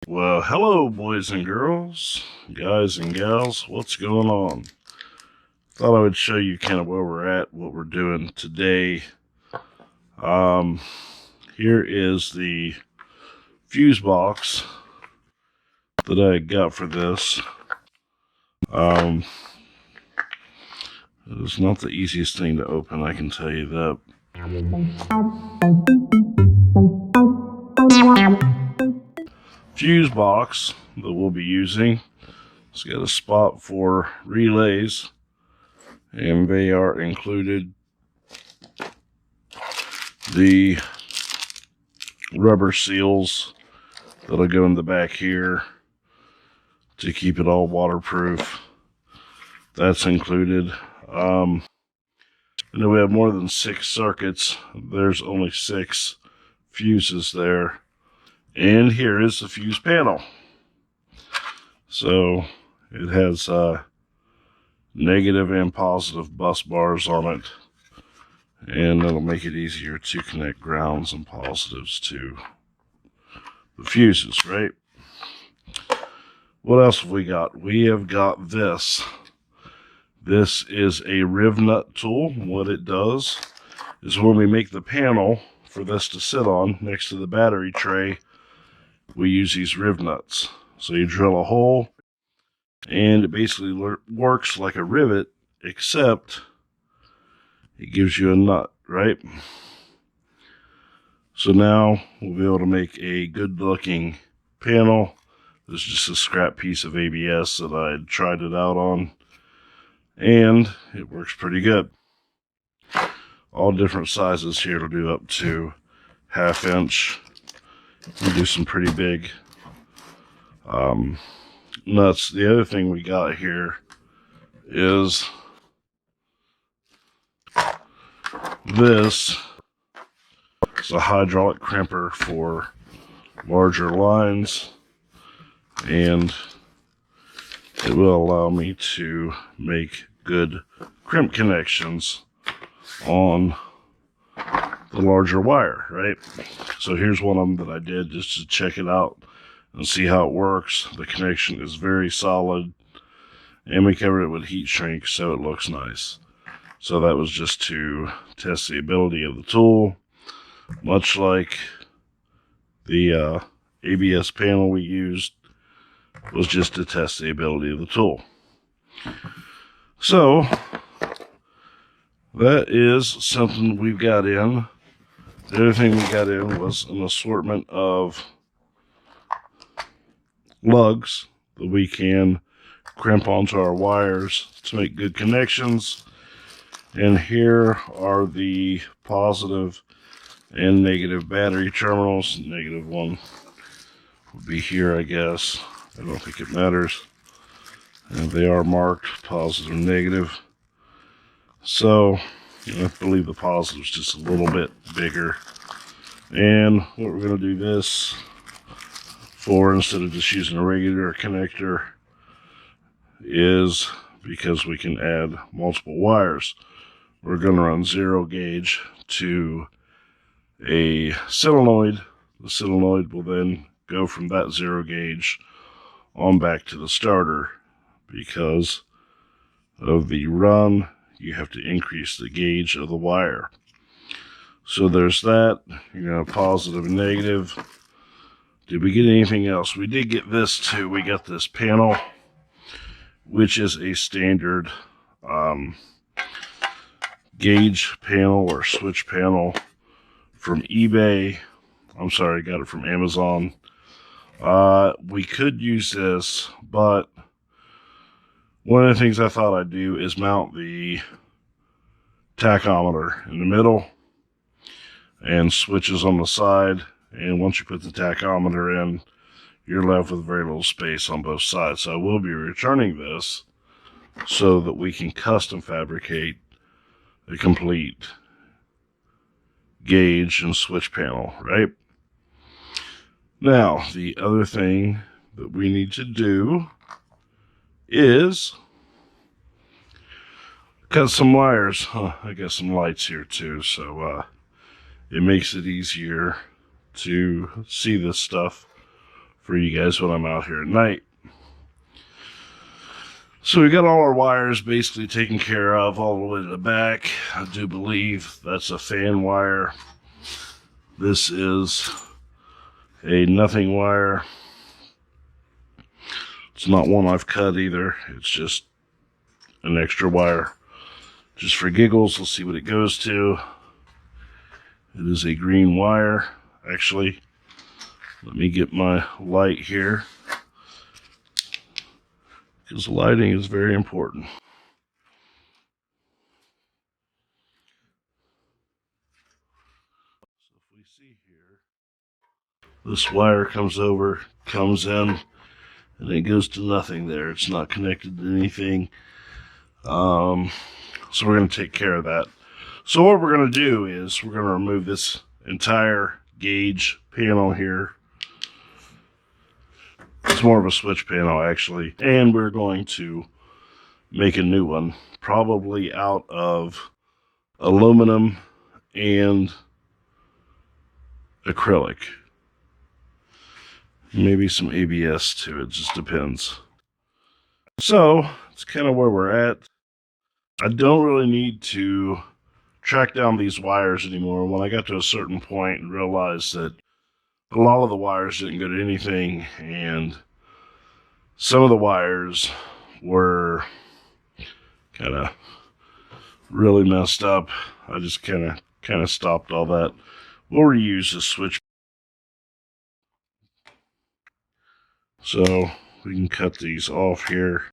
Well, hello, boys and girls, guys and gals. What's going on? Thought I would show you kind of where we're at, what we're doing today. Here is the fuse box that I got for this. It's not the easiest thing to open, I can tell you that. Fuse box that we'll be using. It's got a spot for relays, and they are included. The rubber seals that'll go in the back here to keep it all waterproof. That's included. I know we have more than 6 circuits. There's only 6 fuses there. And here is the fuse panel. So it has negative and positive bus bars on it. And that'll make it easier to connect grounds and positives to the fuses, right? What else have we got? We have got this. This is a riv nut tool. What it does is when we make the panel for this to sit on next to the battery tray, we use these riv nuts. So you drill a hole, and it basically works like a rivet, except it gives you a nut, right? So now we'll be able to make a good looking panel. This is just a scrap piece of ABS that I had tried it out on, and it works pretty good. All different sizes here to do up to 1/2 inch. We do some pretty big nuts. The other thing we got here is this. It's a hydraulic crimper for larger lines, and it will allow me to make good crimp connections on the larger wire, right? So here's one of them that I did just to check it out and see how it works. The connection is very solid, and we covered it with heat shrink so it looks nice. So that was just to test the ability of the tool, much like the ABS panel we used was just to test the ability of the tool. So that is something we've got in. The other thing we got in was an assortment of lugs that we can crimp onto our wires to make good connections. And here are the positive and negative battery terminals. Negative one would be here, I guess. I don't think it matters. And they are marked positive and negative. So I believe the positive is just a little bit bigger. And what we're going to do this for, instead of just using a regular connector, is because we can add multiple wires. We're going to run 0 gauge to a solenoid. The solenoid will then go from that 0 gauge on back to the starter. Because of the run, you have to increase the gauge of the wire. So there's that. You know, positive and negative. Did we get anything else? We did get this too. We got this panel, which is a standard gauge panel or switch panel from eBay. I'm sorry, I got it from Amazon. We could use this, but one of the things I thought I'd do is mount the tachometer in the middle and switches on the side. And once you put the tachometer in, you're left with very little space on both sides. So I will be returning this so that we can custom fabricate a complete gauge and switch panel, right? Now, the other thing that we need to do is cut some wires. I got some lights here too, so it makes it easier to see this stuff for you guys when I'm out here at night. So we got all our wires basically taken care of all the way to the back. I do believe that's a fan wire. This is a nothing wire. It's not one I've cut either. It's just an extra wire. Just for giggles, let's see what it goes to. It is a green wire. Actually, let me get my light here, because lighting is very important. So if we see here, this wire comes over, comes in, and it goes to nothing there. It's not connected to anything. So we're going to take care of that. So what we're going to do is we're going to remove this entire gauge panel here. It's more of a switch panel actually, and we're going to make a new one, probably out of aluminum and acrylic. Maybe some ABS too, it just depends. So it's kind of where we're at. I don't really need to track down these wires anymore. When I got to a certain point and realized that a lot of the wires didn't go to anything, and some of the wires were kind of really messed up, I just kind of stopped all that. We'll reuse the switch. So we can cut these off here.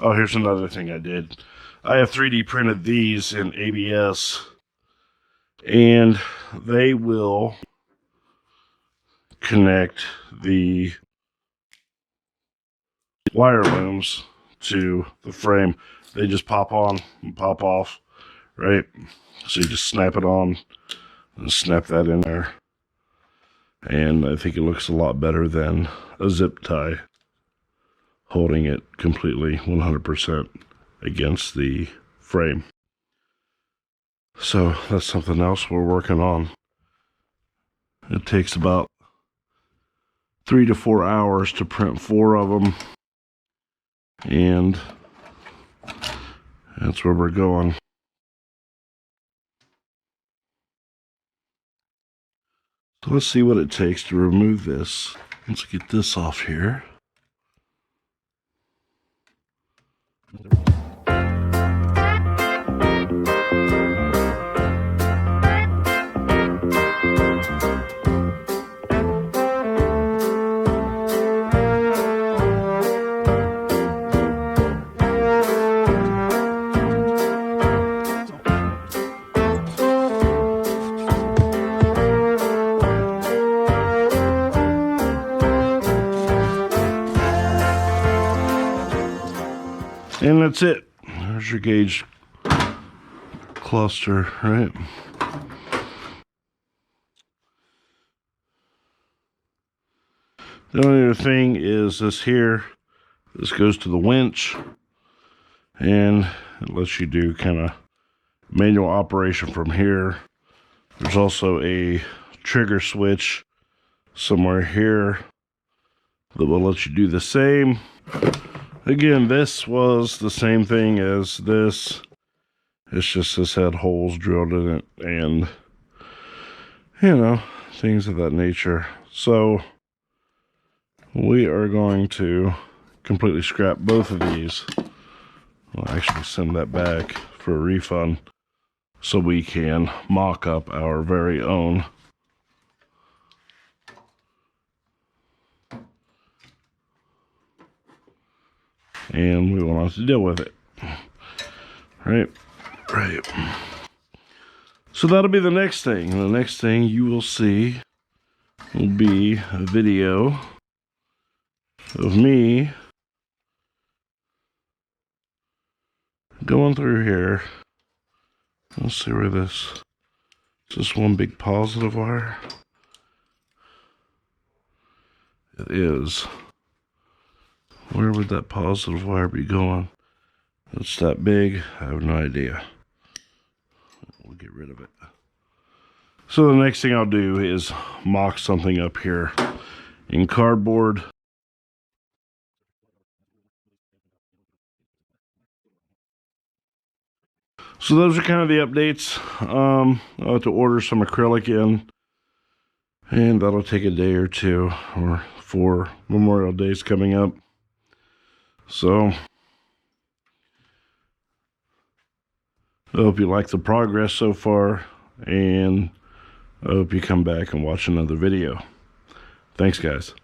Oh, here's another thing I did. I have 3D printed these in ABS, and they will connect the wire looms to the frame. They just pop on and pop off, right? So you just snap it on and snap that in there. And I think it looks a lot better than a zip tie, holding it completely 100% against the frame. So that's something else we're working on. It takes about 3 to 4 hours to print 4 of them, and that's where we're going. So let's see what it takes to remove this. Let's get this off here. And that's it. There's your gauge cluster, right? The only other thing is this here. This goes to the winch, and it lets you do kind of manual operation from here. There's also a trigger switch somewhere here that will let you do the same. Again, this was the same thing as this. It's just this had holes drilled in it and, you know, things of that nature. So we are going to completely scrap both of these. I'll actually send that back for a refund so we can mock up our very own. And we won't have to deal with it. Right. So that'll be the next thing. The next thing you will see will be a video of me going through here. Let's see where this is. This one big positive wire. It is. Where would that positive wire be going? It's that big. I have no idea. We'll get rid of it. So the next thing I'll do is mock something up here in cardboard. So those are kind of the updates. I'll have to order some acrylic in, and that'll take a day or two, or 4 Memorial Days coming up. So I hope you like the progress so far, and I hope you come back and watch another video. Thanks, guys.